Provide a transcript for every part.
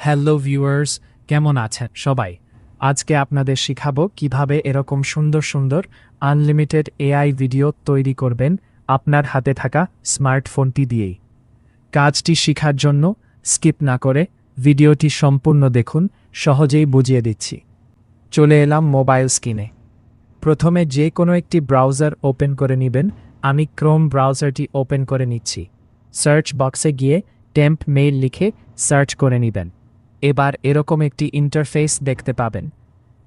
Hello viewers, কেমন আছেন সবাই? আজকে আপনাদের শিখাবো কিভাবে এরকম সুন্দর সুন্দর আনলিমিটেড এআই ভিডিও তৈরি করবেন আপনার হাতে থাকা স্মার্টফোনটি দিয়েই। কাজটি শেখার জন্য স্কিপ না করে ভিডিওটি সম্পূর্ণ দেখুন, সহজেই বুঝিয়ে দিচ্ছি। চলে এলাম মোবাইল স্ক্রিনে। প্রথমে যে কোনো একটি ব্রাউজার ওপেন করে নেবেন। আমি ক্রোম ব্রাউজারটি ওপেন করে নিচ্ছি। সার্চ বক্সে গিয়ে টেম্প মেইল লিখে সার্চ করে নেবেন। এবার এরকম একটি ইন্টারফেস দেখতে পাবেন।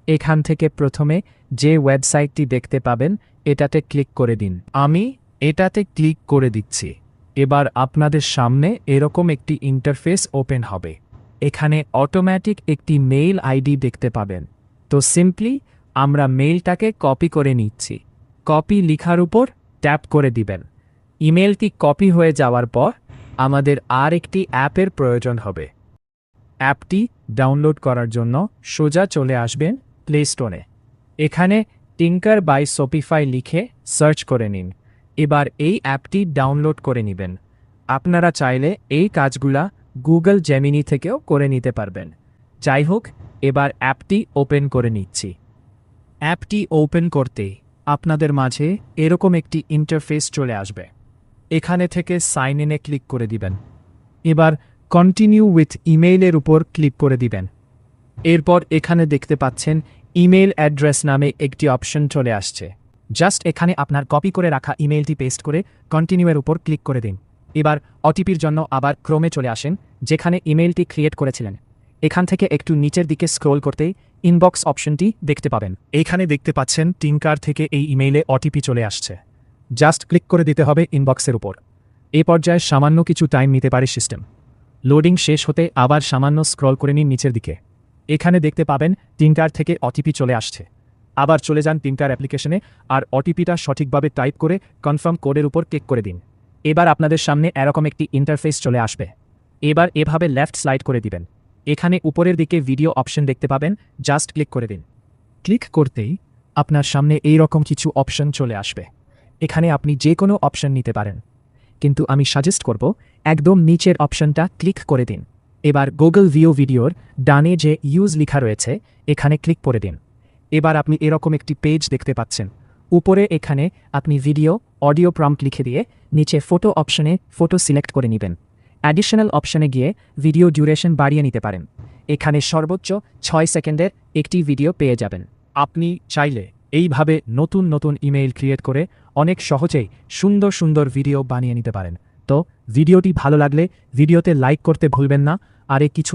এখান থেকে প্রথমে যে ওয়েবসাইটটি দেখতে পাবেন এটাতে ক্লিক করে দিন। আমি এটাতে ক্লিক করে দিচ্ছি। এবার আপনাদের সামনে এরকম একটি ইন্টারফেস ওপেন হবে। এখানে অটোমেটিক একটি মেইল আইডি দেখতে পাবেন। তো সিম্পলি আমরা মেইলটাকে কপি করে নিচ্ছি। কপি লেখার উপর ট্যাপ করে দিবেন। ইমেলটি কপি হয়ে যাওয়ার পর আমাদের আর একটি অ্যাপের প্রয়োজন হবে। অ্যাপটি ডাউনলোড করার জন্য সোজা চলে আসবেন প্লে স্টোরে। এখানে টিঙ্কার বাই শপিফাই লিখে সার্চ করে নিন। এবার এই অ্যাপটি ডাউনলোড করে নেবেন। আপনারা চাইলে এই কাজগুলা গুগল জেমিনি থেকেও করে নিতে পারবেন। যাই হোক, এবার অ্যাপটি ওপেন করে নিচ্ছি। অ্যাপটি ওপেন করতেই আপনাদের মাঝে এরকম একটি ইন্টারফেস চলে আসবে। এখানে থেকে সাইন ইনে ক্লিক করে দিবেন। এবার কন্টিনিউ উইথ ইমেইলের উপর ক্লিক করে দিবেন। এরপর এখানে দেখতে পাচ্ছেন ইমেইল অ্যাড্রেস নামে একটি অপশন চলে আসছে। জাস্ট এখানে আপনার কপি করে রাখা ইমেইলটি পেস্ট করে কন্টিনিউয়ের উপর ক্লিক করে দিন। এবার ওটিপির জন্য আবার ক্রোমে চলে আসেন, যেখানে ইমেইলটি ক্রিয়েট করেছিলেন। এখান থেকে একটু নিচের দিকে স্ক্রোল করতেই ইনবক্স অপশনটি দেখতে পাবেন। এইখানে দেখতে পাচ্ছেন টিঙ্কার থেকে এই ইমেইলে ওটিপি চলে আসছে। জাস্ট ক্লিক করে দিতে হবে ইনবক্সের উপর। এই পর্যায়ে সামান্য কিছু টাইম নিতে পারে সিস্টেম। লোডিং শেষ হতে আবার সামান্য স্ক্রল করে নিন নিচের দিকে। এখানে দেখতে পাবেন টিঙ্কার থেকে ওটিপি চলে আসছে। আবার চলে যান টিঙ্কার অ্যাপ্লিকেশনে আর ওটিপিটা সঠিকভাবে টাইপ করে কনফার্ম কোডের উপর ক্লিক করে দিন। এবার আপনাদের সামনে এরকম একটি ইন্টারফেস চলে আসবে। এবার এভাবে লেফট স্লাইড করে দিবেন। এখানে উপরের দিকে ভিডিও অপশন দেখতে পাবেন, জাস্ট ক্লিক করে দিন। ক্লিক করতেই আপনার সামনে এই রকম কিছু অপশন চলে আসবে। এখানে আপনি যে কোনো অপশন নিতে পারেন, কিন্তু আমি সাজেস্ট করব একদম নিচের অপশনটা ক্লিক করে দিন। এবার গুগল ভিও ভিডিওর ডানে যে ইউজ লেখা রয়েছে এখানে ক্লিক করে দিন। এবার আপনি এরকম একটি পেজ দেখতে পাচ্ছেন। উপরে এখানে আপনি ভিডিও অডিও প্রম্পট লিখে দিয়ে নিচে ফটো অপশনে ফটো সিলেক্ট করে নেবেন। অ্যাডিশনাল অপশনে গিয়ে ভিডিও ডিউরেশন বাড়িয়ে নিতে পারেন। এখানে সর্বোচ্চ 6 সেকেন্ডের একটি ভিডিও পেয়ে যাবেন। আপনি চাইলে এইভাবে নতুন নতুন ইমেইল ক্রিয়েট করে অনেক সহজেই সুন্দর সুন্দর ভিডিও বানিয়ে নিতে পারেন। তো ভিডিওটি ভালো লাগলে ভিডিওতে লাইক করতে ভুলবেন না। আর কিছু